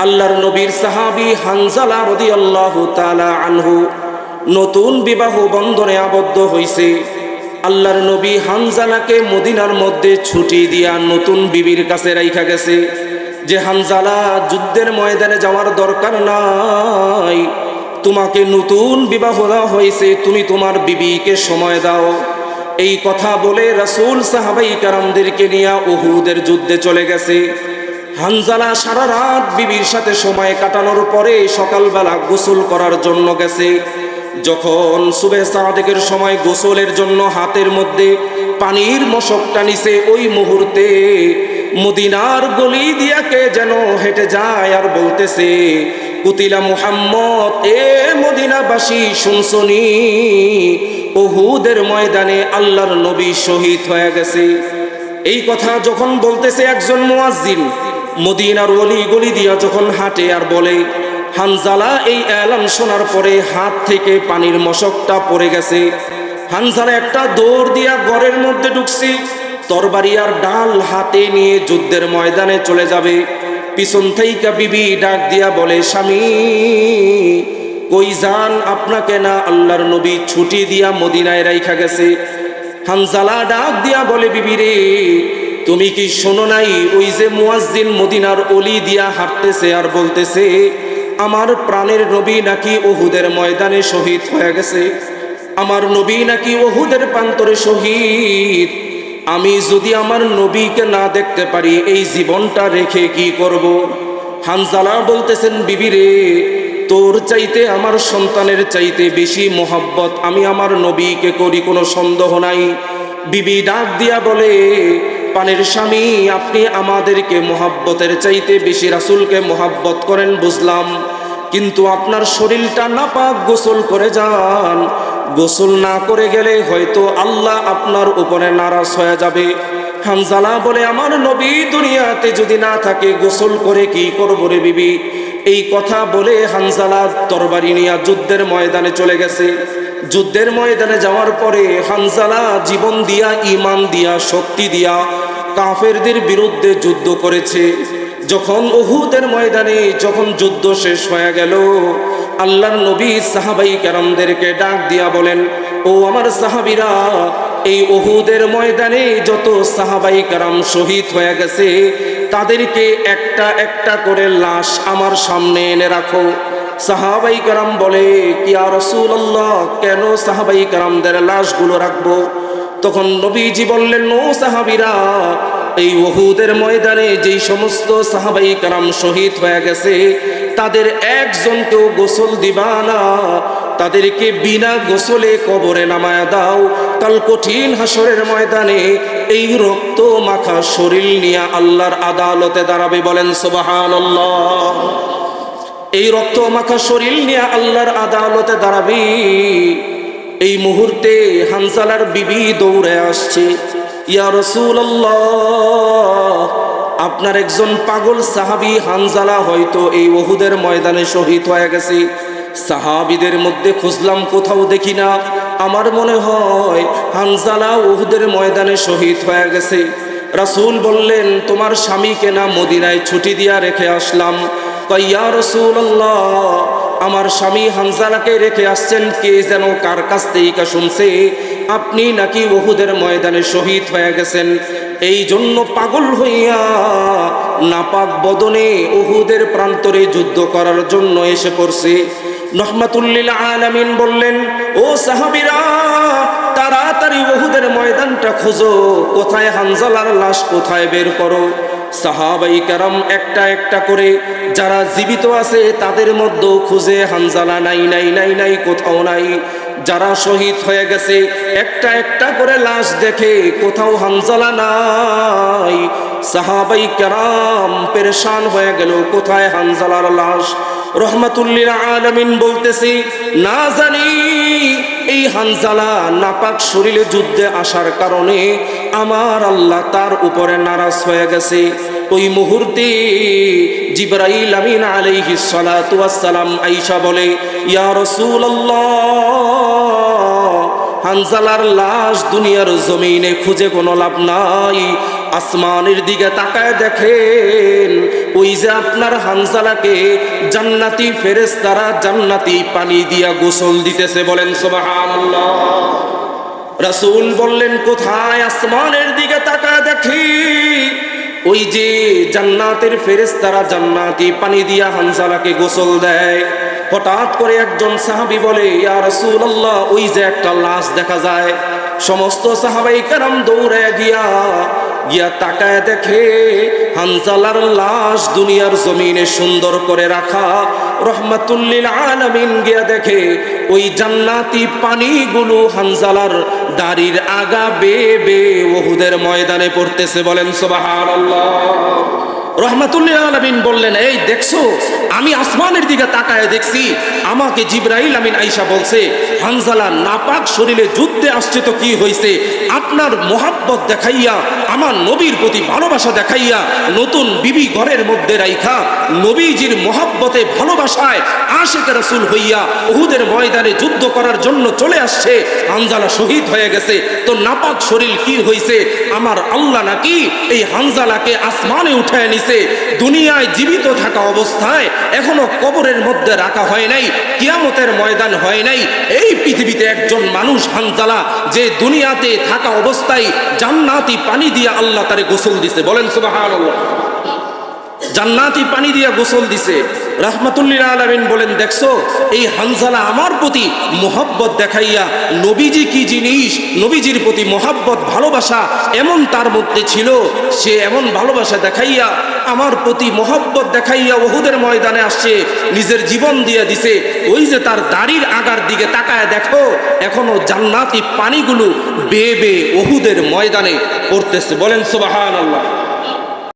আল্লাহর নবীর সাহাবী হানজালা রাদিয়াল্লাহু তাআলা আনহু নতুন বিবাহ বন্ধনে আবদ্ধ হইছে। আল্লাহর নবী হানজালাকে মদিনার মধ্যে ছুটি দিয়া নতুন বিবির কাছে রাইখা গেছে যে হানজালা, যুদ্ধের ময়দানে যাওয়ার দরকার নাই, তোমাকে নতুন বিবাহ দেওয়া হয়েছে, তুমি তোমার বিবিকে সময় দাও। এই কথা বলে রাসূল সাহাবাই কেরামদেরকে নিয়ে উহুদের যুদ্ধে চলে গেছে। হানজালা সারা রাত বিবির সাথে সময় কাটানোর পরে সকালবেলা গোসল করার জন্য গেছে। যখন সুবহে সাদেকের সময় গোসলের জন্য হাতের মধ্যে পানির মশকটা নিছে, ওই মুহূর্তে মদিনার গলি দিয়া কে যেন হেঁটে যায় আর বলতেছে, কুতিলা মুহাম্মদ, এ মদিনাবাসী শুনছনি, উহুদের ময়দানে আল্লাহর নবী শহীদ হয়ে গেছে। এই কথা যখন বলতেছে একজন মুয়াজ্জিন মদিনার অলি গলি দিয়া যখন হাঁটে আর বলে, হানজালা এই এলান শোনার পরে হাত থেকে পানির মশকটা পড়ে গেছে। হানজালা একটা দৌড় দিয়া ঘরের মধ্যে ঢুকছি, তরবারি আর ডাল হাতে নিয়ে যুদ্ধের ময়দানে চলে যাবে। পিছন থেকে বিবি ডাক দিয়া বলে, স্বামী কই যান? আপনাকে না আল্লাহর নবী ছুটি দিয়া মদিনায় রাইখা গেছে। হানজালা ডাক দিয়া বলে, বিবি রে, তুমি কি শোনো নাই ওই যে মুয়াজ্জিন মদিনার অলি দিয়া হাঁটতেছে আর বলতেছে আমার প্রাণের নবী নাকি উহুদের ময়দানে শহীদ হয়ে গেছে, আমার নবী নাকি উহুদের প্রান্তরে শহীদ। আমি যদি আমার নবীকে না দেখতে পারি এই জীবনটা রেখে কি করব? হানজালা বলতেছেন, বিবি রে, তোর চাইতে আমার সন্তানের চাইতে বেশি মোহাব্বত আমি আমার নবীকে করি, কোনো সন্দেহ নাই। বিবি ডাক দিয়া বলে, পানের স্বামী, আপনি আমাদেরকে মোহাব্বতের চাইতে বেশি রাসূলকে মোহাব্বত করেন বুঝলাম, কিন্তু আপনার শরীরটা নাপাক, গোসল করে যান। গোসল না করে গেলে হয়তো আল্লাহ আপনার উপরে নারাজ হয়ে যাবে। হানজালা বলে, আমার নবী দুনিয়াতে যদি না থাকে গোসল করে কি করব রে বিবি? এই কথা বলে হানজালা তরবারি নিয়ে যুদ্ধের ময়দানে চলে গেছে। যুদ্ধের ময়দানে যাওয়ার পরে হানজালা জীবন দিয়া, ঈমান দিয়া, শক্তি দিয়া কাফেরদের বিরুদ্ধে যুদ্ধ করেছে। যখন উহুদের ময়দানে যখন যুদ্ধ শেষ হয়ে গেল, আল্লাহর নবী সাহাবাই কেরামদেরকে ডাক দিয়া বলেন, ও আমার সাহাবীরা, এই উহুদের ময়দানে যত সাহাবাই কেরাম শহীদ হয়ে গেছে তাদেরকে একটা একটা করে লাশ আমার সামনে এনে রাখো। সাহাবাই কেরাম বলে, ইয়া রাসূলুল্লাহ, কেন সাহাবাই কেরামদের লাশগুলো রাখবো? তখন নবীজি বললেন, ও সাহাবীরা, এই উহুদের ময়দানে যেই সমস্ত সাহাবাই কেরাম শহীদ হয়ে গেছে তাদের একজনকেও গোসল দিবা না, তাদেরকে বিনা গোসলে কবরে নামায়া দাও। কাল কঠিন হাসরের ময়দানে এই রক্ত মাখা শরীর নিয়ে আল্লাহর আদালতে দাঁড়াবে। বলেন সুবহানাল্লাহ। এই রক্ত মাখা শরীর নিয়ে আল্লাহর আদালতে দাঁড়াবে। এই মুহূর্তে হানজালার বিবি দৌড়ে আসছে, ইয়া রাসূলুল্লাহ, আপনার একজন পাগল সাহাবী হানজালা হয়তো এই উহুদের ময়দানে শহীদ হয়ে গেছে। সাহাবীদের মধ্যে খুঁজলাম, কোথাও দেখি না। আমার মনে হয় হানজালা উহুদের ময়দানে শহীদ হয়ে গেছে। রাসূল বললেন, তোমার স্বামীকে না মদিনায় ছুটি দিয়া রেখে আসলাম। কয়, ইয়া রাসূলুল্লাহ, আমার স্বামী হানজালাকে রেখে আসছেন, কে যেন কার কাছ থেকে শুনছে আপনি নাকি উহুদের ময়দানে শহীদ হয়ে গেছেন। এই জন্য পাগল হইয়া নাপাক বদনে উহুদের প্রান্তরে যুদ্ধ করার জন্য এসে পড়ছে। রহমাতুল লিল আলামিন বললেন, ও সাহাবীরা, তাড়াতাড়ি উহুদের ময়দানটা খোঁজো, কোথায় হানজালার লাশ, কোথায় বের করো। সাহাবাই কেরাম একটা একটা করে যারা জীবিত আছে তাদের মধ্যেও খুঁজে, হানজালা নাই নাই নাই নাই, কোথাও নাই। যারা শহীদ হয়ে গেছে একটা একটা করে লাশ দেখে, কোথাও হানজালা নাই। সাহাবাই কেরাম পেরেশান হয়ে গেল, কোথায় হানজালার লাশ? রহমাতুল লিল আলামিন বলতেছি, না জানি এই হানজালা নাপাক শরীরে যুদ্ধে আসার কারণে আমার আল্লাহ তার উপরে নারাজ হয়ে গেছে। ওই মুহূর্তে জিবরাইল আমিন আলাইহিস সালাতু ওয়াস সালাম আয়েশা বলে, ইয়া রাসূলুল্লাহ, হানজালার লাশ দুনিয়ার জমিনে খুঁজে কোনো লাভ নাই, আসমানের দিকে তাকায় দেখেন ওই যে আপনার হানজালাকে জান্নাতি ফেরেশতারা জান্নাতি পানি দিয়া গোসল দিতেছে। বলেন সুবহানাল্লাহ। রাসূল বললেন কোথায়? আসমানের দিকে তাকায় দেখি ওই যে জান্নাতের ফেরেশতারা জান্নাতি পানি দিয়া হানজালাকে গোসল দেয়। হঠাৎ করে একজন সাহাবী বলে, ইয়া রাসূলুল্লাহ, ওই যে একটা লাশ দেখা যায়। সমস্ত সাহাবায়ে কেরাম দৌড়ে গিয়া তাকায় দেখে হানজালার লাশ দুনিয়ার জমিনে সুন্দর করে রাখা। রহমাতুল লিল আলামিন গিয়া দেখে ওই জান্নাতি পানিগুলো হানজালার দাড়ির আগা বেয়ে বেয়ে উহুদের ময়দানে পড়তেছে। বলেন সুবহানাল্লাহ। রহমাতুল লিল আলামিন বললেন, এই দেখছো? আমি আসমানের দিকে তাকায় দেখছি, আমাকে জিবরাইল আমিন আয়েশা বলছে হানজালা নাপাক শরীরে যুদ্ধে আসছে। তো কি হয়েছে? আপনার মোহাব্বত দেখাইয়া, আমার নবীর প্রতি ভালোবাসা দেখাইয়া, নতুন বিবি ঘরের মধ্যে রাইখা নবীজির মোহাব্বতে ভালোবাসায় আশিক রাসূল হইয়া উহুদের ময়দানে যুদ্ধ করার জন্য চলে আসছে। হানজালা শহীদ হয়ে গেছে। তো নাপাক শরীর কি হয়েছে? আমার আল্লাহ নাকি এই হানজালাকে আসমানে উঠায় নিছে। দুনিয়ায় জীবিত থাকা অবস্থায় এখনো কবরের মধ্যে রাখা হয় নাই, কিয়ামতের ময়দান হয় নাই। এই পৃথিবীতে একজন মানুষ হানজালা, যে দুনিয়াতে থাকা অবস্থায় জান্নাতি পানি দিয়া আল্লাহ তারে গোসল দিছে। বলেন সুবহানাল্লাহ। জান্নাতি পানি দিয়া গোসল দিছে। রাহমাতুল লিল আলামিন বলেন, দেখছো এই হানজালা আমার প্রতি মোহাব্বত দেখাইয়া, নবীজি কি জিনিস, নবীজির প্রতি মোহাব্বত ভালোবাসা এমন তার মধ্যে ছিল, সে এমন ভালোবাসা দেখাইয়া, আমার প্রতি মোহাব্বত দেখাইয়া উহুদের ময়দানে আসছে, নিজের জীবন দিয়ে দিছে। ওই যে তার দাড়ির আগার দিকে তাকায় দেখো, এখনো জান্নাতি পানিগুলো বেয়ে বেয়ে উহুদের ময়দানে পড়তেছে। বলেন সুবহানাল্লাহ।